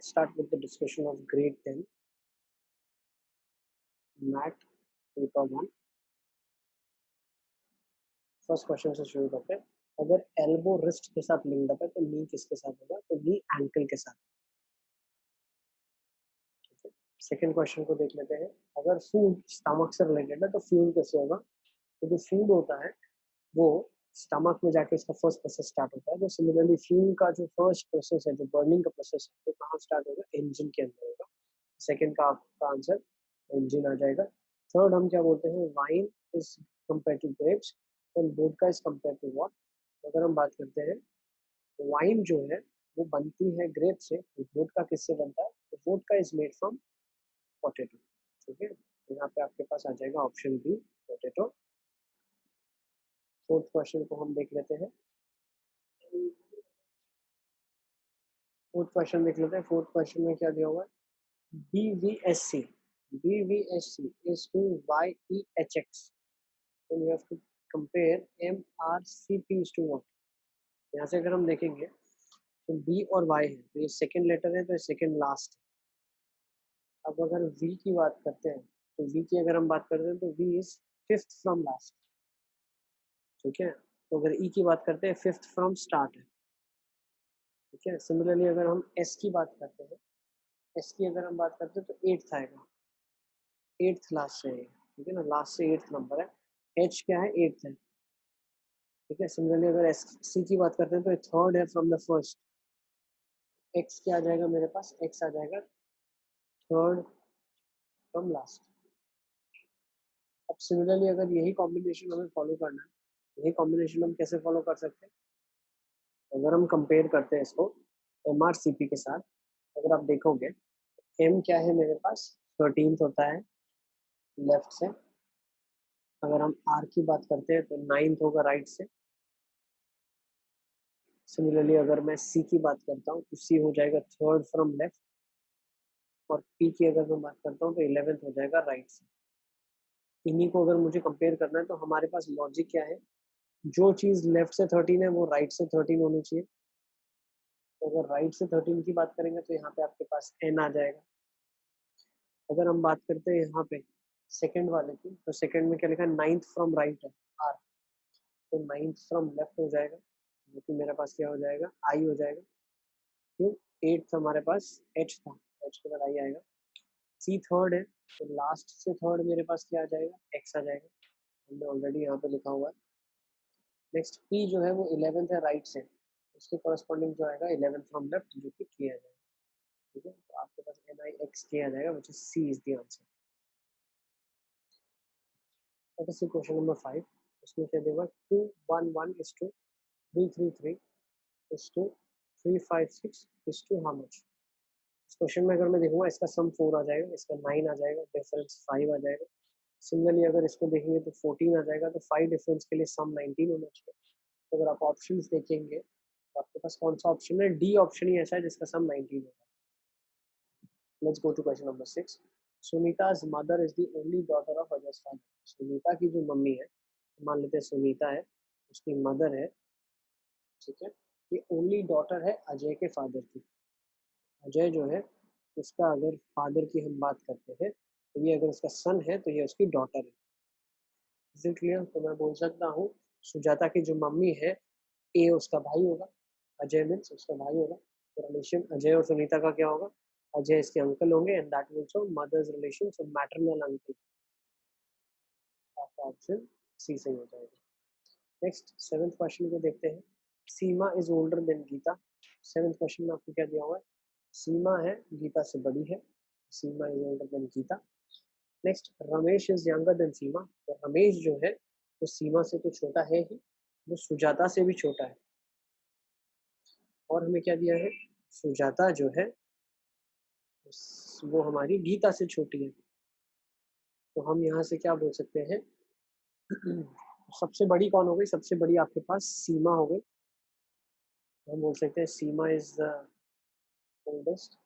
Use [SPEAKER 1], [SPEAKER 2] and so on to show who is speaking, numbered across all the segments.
[SPEAKER 1] let's start with the discussion of grade 10 math paper 1. First question से शुरू करते हैं. अगर एल्बो रिस्ट के साथ लिंक्ड अप है तो नी किसके साथ होगा? तो नी एंकल के साथ. सेकंड क्वेश्चन को देख लेते हैं. अगर फूड स्टमक से रिलेटेड है तो फ्यूल कैसे होगा? तो जो फूड होता है वो स्टमक में जाके इसका फर्स्ट प्रोसेस स्टार्ट होता है. तो सिमिलरली फ्यूल का जो फर्स्ट प्रोसेस है, जो बर्निंग का प्रोसेस है, वो कहाँ स्टार्ट होगा? इंजन के अंदर होगा. सेकंड का आपका आंसर इंजन आ जाएगा. थर्ड हम क्या बोलते हैं? Wine is compare to grapes and vodka is compare to what? अगर हम बात करते हैं वाइन जो है वो बनती है ग्रेप से, तो वोडका किससे बनता है? तो vodka is made from potato. ठीक है, यहाँ पे आपके पास आ जाएगा option B, potato. Fourth question को हम देख लेते हैं. फोर्थ क्वेश्चन देख लेते हैं. फोर्थ क्वेश्चन में क्या दिया हुआ है? BVSC. BVSC is to YEHX. Then you have to compare MRCP is to what? यहाँ से अगर हम देखेंगे तो B और Y है, तो ये सेकेंड लेटर है, तो ये सेकेंड लास्ट है. अब अगर V की बात करते हैं तो V की अगर हम बात करते हैं तो V is fifth from last. ठीक है, तो अगर E की बात करते हैं फिफ्थ फ्रॉम स्टार्ट है. ठीक है, सिमिलरली अगर हम S की बात करते हैं, S की अगर हम बात करते हैं तो एट्थ आएगा, एट्थ लास्ट से है. ठीक है ना, लास्ट से एट्थ नंबर है. H क्या है? एट्थ है. ठीक है, सिमिलरली अगर एस सी की बात करते हैं तो थर्ड है फ्रॉम द फर्स्ट. एक्स क्या आ जाएगा मेरे पास? एक्स आ जाएगा थर्ड फ्रॉम लास्ट. अब सिमिलरली अगर यही कॉम्बिनेशन हमें फॉलो करना है, यही कॉम्बिनेशन हम कैसे फॉलो कर सकते हैं? अगर हम कंपेयर करते हैं इसको MRCP के साथ, अगर आप देखोगे एम क्या है मेरे पास? 13th होता है लेफ्ट से. अगर हम आर की बात करते हैं तो 9th होगा राइट से. सिमिलरली अगर मैं सी की बात करता हूँ तो सी हो जाएगा थर्ड फ्रॉम लेफ्ट. और पी की अगर मैं बात करता हूँ तो 11th हो जाएगा राइट से. इन्हीं को अगर मुझे कंपेयर करना है तो हमारे पास लॉजिक क्या है? जो चीज़ लेफ्ट से 13 है वो राइट से 13 होनी चाहिए. तो अगर राइट से 13 की बात करेंगे तो यहाँ पे आपके पास एन आ जाएगा. अगर हम बात करते हैं यहाँ पे सेकंड वाले की, तो सेकंड में क्या लिखा है? 9th फ्रॉम राइट है आर, तो 9th फ्रॉम लेफ्ट हो जाएगा, जो कि मेरे पास क्या हो जाएगा? आई हो जाएगा. क्यों? 8th हमारे पास एच था, एच के बाद आई आएगा. सी थर्ड है, तो लास्ट से थर्ड मेरे पास क्या आ जाएगा? एक्स आ जाएगा. हमने ऑलरेडी यहाँ पे लिखा हुआ है. नेक्स्ट पी जो है वो 11th है राइट से, उसके कॉरेस्पॉन्डिंग जो आएगा 11th फ्रॉम लेफ्ट, जो कि के आ जाएगा. ठीक है, तो आपके पास NIXK आ जाएगा, which is C is the answer. Question number 5. उसमें क्या देगा? 211 is to 333 is to 356 is to how much? इस क्वेश्चन में अगर मैं देखूंगा इसका सम 4 आ जाएगा, इसका 9 आ जाएगा, डिफरेंस 5 आ जाएगा. सिमिलरली अगर इसको देखेंगे तो 14 आ जाएगा, तो 5 डिफरेंस के लिए सम 19 होना चाहिए. तो अगर आप ऑप्शंस देखेंगे तो आपके पास कौन सा ऑप्शन है? डी ऑप्शन ही ऐसा है जिसका सम 19 होगा. Let's go to question number 6. Sunita's mother is the only daughter of Ajay's father. Sunita की जो मम्मी है, मान लेते हैं सुनीता है, उसकी मदर है. ठीक है, ये ओनली डॉटर है अजय के फादर की. अजय जो है उसका अगर फादर की हम बात करते हैं तो ये अगर उसका सन है तो ये उसकी डॉटर है. Is it clear? तो मैं बोल सकता हूँ सुजाता की जो मम्मी है, ए उसका भाई होगा, अजय मीन्स उसका भाई होगा. तो रिलेशन अजय और सुनीता का क्या होगा? अजय इसके अंकल होंगे, and that means mother's relation, so maternal uncle. आपका ऑप्शन सी सही हो जाएगा. नेक्स्ट 7th क्वेश्चन को देखते हैं. Seema is older than Geeta. 7th question में आपको क्या दिया हुआ है? सीमा है गीता से बड़ी है, Seema is older than Geeta. Next, Ramesh is younger than Seema. तो रमेश जो है वो सीमा से तो छोटा है ही, वो सुजाता से भी छोटा है. और हमें क्या दिया है? सुजाता जो है वो हमारी गीता से छोटी है. तो हम यहाँ से क्या बोल सकते हैं? सबसे बड़ी कौन हो गई? सबसे बड़ी आपके पास सीमा हो गई. हम बोल सकते हैं सीमा इज द ओल्डेस्ट.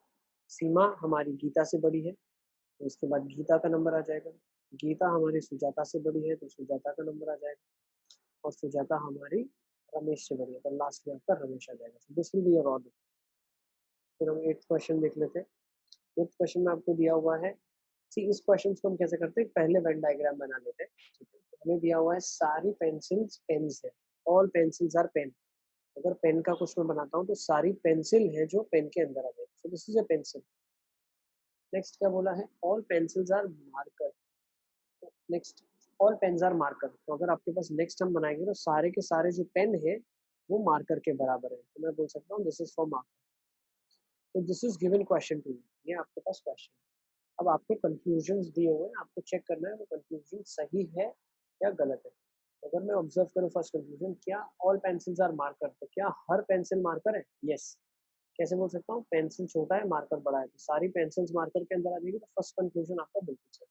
[SPEAKER 1] सीमा हमारी गीता से बड़ी है, तो इसके बाद गीता का नंबर आ जाएगा. गीता हमारी सुजाता से बड़ी है, तो सुजाता का नंबर आ जाएगा. और सुजाता हमारी रमेश से बड़ी है, तो लास्ट में आपका रमेश आ जाएगा. This will be your order. फिर हम 8th क्वेश्चन देख लेते हैं। 8th क्वेश्चन में आपको दिया हुआ है, सी इस क्वेश्चन को हम कैसे करते हैं, पहले वेन डायग्राम बना लेते हैं, ठीक है। तो हमें दिया हुआ है सारी पेंसिल्स पेन्स है, ऑल पेंसिल्स आर पेन। अगर पेन का कुछ मैं बनाता हूँ तो सारी पेंसिल है जो पेन के अंदर आ जाएगी, so this is a pencil. Next क्या बोला है, all pencils are marker. Next all pens are marker, तो अगर आपके पास नेक्स्ट हम बनाएंगे तो सारे के सारे जो पेन है वो मार्कर के बराबर है, तो मैं बोल सकता हूँ दिस इज फॉर मार्कर। तो this is given question to you, ये आपके पास क्वेश्चन। अब आपको कंक्लूजन्स दिए हुए हैं, आपको चेक करना है वो कंक्लूजन सही है या गलत है। तो अगर मैं ऑब्जर्व करूँ फर्स्ट कंक्लूजन, क्या ऑल पेंसिल्स आर मार्कर, तो क्या हर पेंसिल मार्कर है? यस। कैसे बोल सकता हूँ, पेंसिल छोटा है मार्कर बड़ा है, तो सारी पेंसिल्स मार्कर के अंदर आ जाएगी, तो फर्स्ट कंक्लूजन आपका बिल्कुल सही।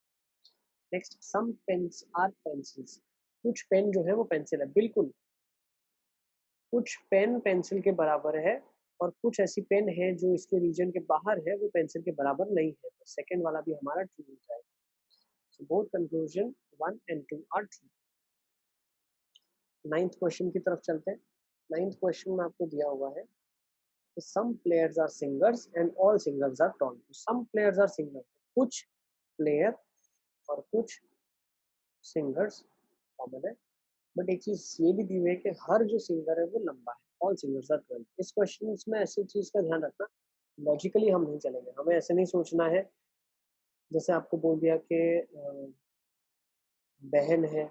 [SPEAKER 1] Next, some pens are pencils, कुछ पेन जो है वो पेंसिल है, बिल्कुल। कुछ पेन पेंसिल के बराबर है और कुछ ऐसी पेन है जो इसके रीजन के बाहर है, वो पेंसिल के बराबर नहीं है, तो सेकंड वाला भी हमारा ट्रू हो जाएगा। So both conclusion 1 and 2 are true. 9th question की तरफ चलते हैं। 9th क्वेश्चन में आपको दिया हुआ है कि some players are singers and all singers are tall. Some players are singers, कुछ प्लेयर और कुछ सिंगर्स कॉमन है, बट एक चीज ये भी दी हुई है कि हर जो सिंगर है वो लंबा है, ऑल सिंगर्स आर 12। इस क्वेश्चन में ऐसी चीज का ध्यान रखना, लॉजिकली हम नहीं चलेंगे, हमें ऐसे नहीं सोचना है जैसे आपको बोल दिया कि बहन है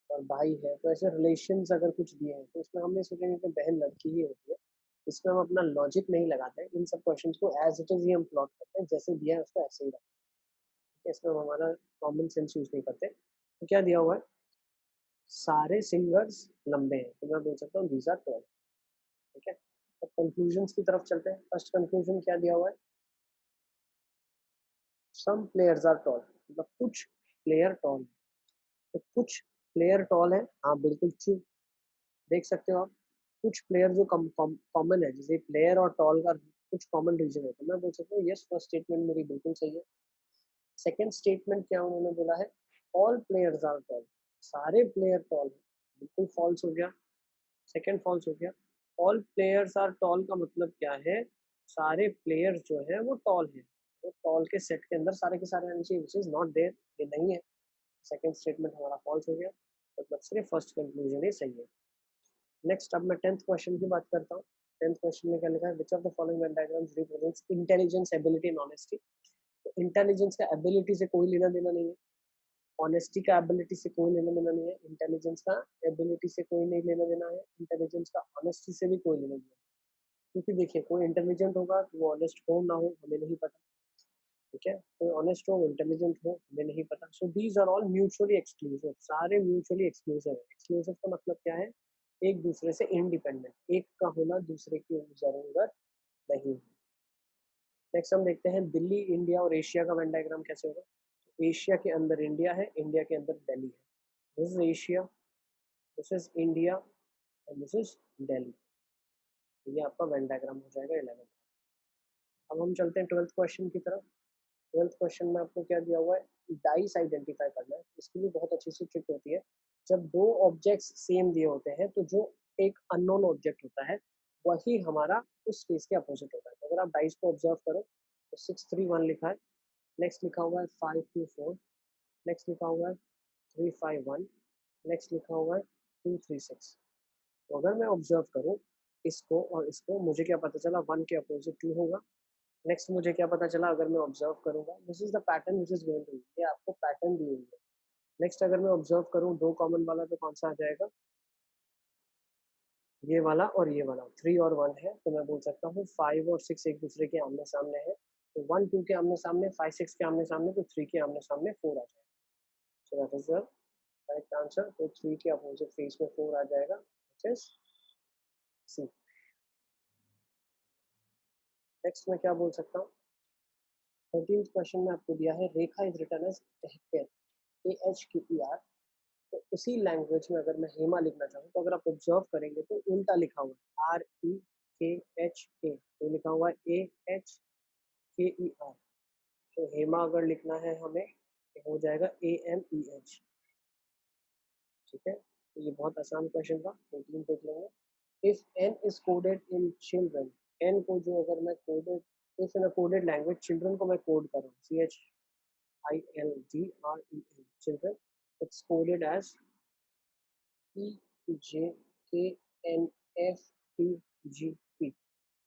[SPEAKER 1] और भाई है, तो ऐसे रिलेशंस अगर कुछ दिए हैं तो इसमें हम नहीं सोचेंगे कि बहन लड़की ही होती है। इसमें हम अपना लॉजिक नहीं लगाते हैं, इन सब क्वेश्चंस को एज इट इज ही हम प्लॉट करते हैं, जैसे दिया है उसको ऐसे ही रखते हैं, इसमें हम हमारा कॉमन सेंस यूज नहीं करते। तो क्या दिया हुआ है, सारे सिंगर्स लंबे हैं, तो मैं बोल सकता हूँ दीज आर 12, ठीक है। अब कंक्लूजन की तरफ चलते हैं। फर्स्ट कंक्लूजन क्या दिया हुआ है, सम प्लेयर्स आर टॉल, मतलब कुछ प्लेयर टॉल, तो कुछ प्लेयर टॉल है, हाँ बिल्कुल ट्रू। देख सकते हो आप, कुछ प्लेयर जो कॉमन है, जैसे प्लेयर और टॉल का कुछ कॉमन रीजन है, तो मैं बोल सकता हूँ यस, फर्स्ट स्टेटमेंट मेरी बिल्कुल सही है। सेकंड स्टेटमेंट क्या उन्होंने बोला है, ऑल प्लेयर्स आर टॉल, सारे प्लेयर टॉल है, बिल्कुल फॉल्स हो गया, सेकंड फॉल्स हो गया। ऑल प्लेयर्स आर टॉल का मतलब क्या है, सारे प्लेयर्स जो है वो टॉल है, वो टॉल के सेट के अंदर सारे के सारे आने चाहिए, विच इज नॉट देयर, ये नहीं है। सेकंड स्टेटमेंट हमारा फॉल्स हो गया, मतलब सिर्फ फर्स्ट कंक्लूजन ही सही है। नेक्स्ट, अब मैं 10th क्वेश्चन की बात करता हूँ। 10th क्वेश्चन में क्या लिखा है, which of the following Venn diagrams represents intelligence, ability and honesty. तो इंटेलिजेंस का एबिलिटी से कोई लेना देना नहीं है, ऑनेस्टी का एबिलिटी से कोई लेना देना नहीं है, इंटेलिजेंस का एबिलिटी से कोई नहीं लेना देना है, इंटेलिजेंस का ऑनेस्टी से भी कोई लेना देना, क्योंकि देखिए कोई इंटेलिजेंट होगा तो वो ऑनेस्ट हो ना हो हमें नहीं पता, ठीक है, कोई ऑनेस्ट हो इंटेलिजेंट हो हमें नहीं पता। So these are all mutually exclusive, सारे म्यूचुअली एक्सक्लूसिव है। एक्सक्लूसिव का मतलब क्या है, एक दूसरे से इंडिपेंडेंट, एक का होना दूसरे की जरूरत नहीं है। नेक्स्ट हम देखते हैं दिल्ली, इंडिया और एशिया का वेन डायग्राम कैसे होगा। तो एशिया के अंदर इंडिया है, इंडिया के अंदर दिल्ली है, this is Asia, this is India and this is Delhi. ये आपका वेन डायग्राम हो जाएगा 11th। अब हम चलते हैं 12th क्वेश्चन की तरफ। 12th क्वेश्चन में आपको क्या दिया हुआ है, डाइस आइडेंटिफाई करना है। इसकी भी बहुत अच्छी सी ट्रिक होती है, जब दो ऑब्जेक्ट्स सेम दिए होते हैं तो जो एक अननोन ऑब्जेक्ट होता है वही हमारा उस केस के अपोजिट होता है। तो अगर आप डाइस को ऑब्जर्व करो तो 631 लिखा है, नेक्स्ट लिखा हुआ है 524, नेक्स्ट लिखा हुआ है 351, नेक्स्ट लिखा हुआ है 236। तो अगर मैं ऑब्जर्व करूँ इसको और इसको, मुझे क्या पता चला, 1 के अपोजिट 2 होगा। नेक्स्ट मुझे क्या पता चला, अगर मैं ऑब्जर्व करूंगा, this is the pattern which is given to you, ये आपको पैटर्न दी हुई है। नेक्स्ट अगर मैं ऑब्जर्व करूँ दो कॉमन वाला, तो कौन सा आ जाएगा, ये वाला और ये वाला, 3 और 1 है, तो मैं बोल सकता हूँ 5 और 6 एक दूसरे के आमने सामने है, तो 1 2 के आमने सामने, 5 6 के आमने सामने, तो 3 के आमने सामने 4 आ जाएगा। So that is the correct answer. तो 3 के अपोजिट फेस में 4 आ जाएगा, विच इज सी। नेक्स्ट मैं क्या बोल सकता हूँ, 13th क्वेश्चन में आपको दिया है, रेखा इज रिटन एज AHKER, तो उसी लैंग्वेज में अगर मैं हेमा लिखना चाहूँ, तो अगर आप ऑब्जर्व करेंगे तो उल्टा लिखा हुआ है, REKHA, तो लिखा हुआ है AHKER। तो हेमा अगर लिखना है हमें तो हो जाएगा AMEH, ठीक है। तो ये बहुत आसान क्वेश्चन था। 14 देख लेंगे, if n is coded in children, n को जो अगर मैं coded if in a coded language, children को मैं कोड कर रहा हूँ, CHILDREN, children, it's coded as EJKNFTGP।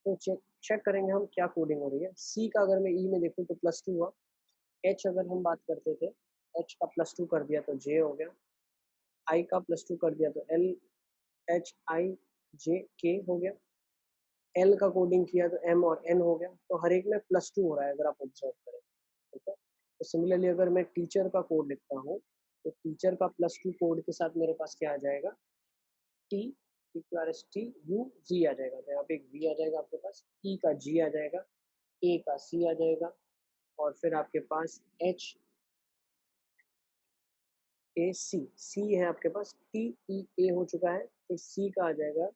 [SPEAKER 1] तो चेक करेंगे हम क्या कोडिंग हो रही है। सी का अगर मैं ई में देखूँ तो +2 हुआ। एच अगर हम बात करते थे, एच का +2 कर दिया तो जे हो गया, आई का +2 कर दिया तो LHIJK हो गया, एल का कोडिंग किया तो M और N हो गया। तो हर एक में +2 हो रहा है अगर आप ऑब्जर्व करें, ठीक है। तो सिमिलरली अगर मैं टीचर का कोड लिखता हूँ तो टीचर का +2 कोड के साथ मेरे पास क्या आ जाएगा, TQRSTUG आ जाएगा। तो यहाँ पे एक V आ जाएगा आपके पास, E का G आ जाएगा, A का C आ जाएगा, और फिर आपके पास C है आपके पास, TEA हो चुका है, फिर C का आ जाएगा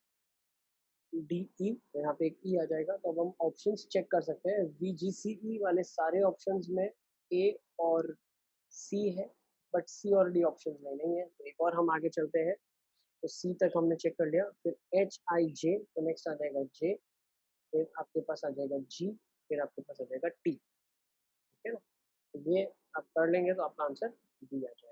[SPEAKER 1] DE, तो यहाँ पे एक E आ जाएगा। तो अब हम ऑप्शंस चेक कर सकते हैं। VGCE वाले सारे ऑप्शंस में A और C है, बट C और D ऑप्शंस में नहीं है। तो एक और हम आगे चलते हैं, तो C तक हमने चेक कर लिया, फिर HIJ, तो नेक्स्ट आ जाएगा J, फिर आपके पास आ जाएगा G, फिर आपके पास आ जाएगा T, ठीक है ना। तो ये आप कर लेंगे तो आपका आंसर D आ जाएगा।